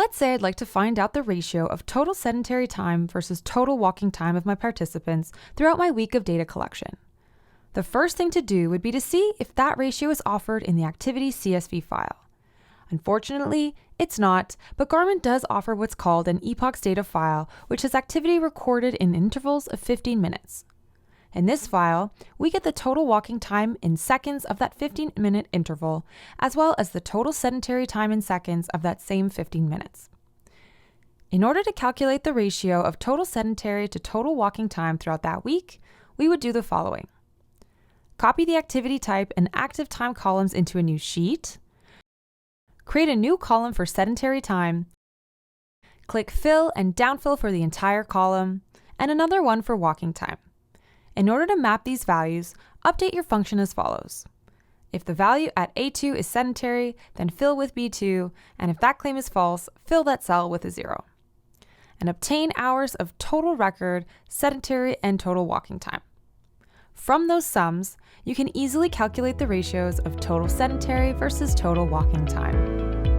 Let's say I'd like to find out the ratio of total sedentary time versus total walking time of my participants throughout my week of data collection. The first thing to do would be to see if that ratio is offered in the activity CSV file. Unfortunately, it's not, but Garmin does offer what's called an epochs data file, which has activity recorded in intervals of 15 minutes. In this file, we get the total walking time in seconds of that 15-minute interval, as well as the total sedentary time in seconds of that same 15 minutes. In order to calculate the ratio of total sedentary to total walking time throughout that week, we would do the following. Copy the activity type and active time columns into a new sheet. Create a new column for sedentary time. Click Fill and Downfill for the entire column, and another one for walking time. In order to map these values, update your function as follows. If the value at A2 is sedentary, then fill with B2, and if that claim is false, fill that cell with a 0. And obtain hours of total record, sedentary, and total walking time. From those sums, you can easily calculate the ratios of total sedentary versus total walking time.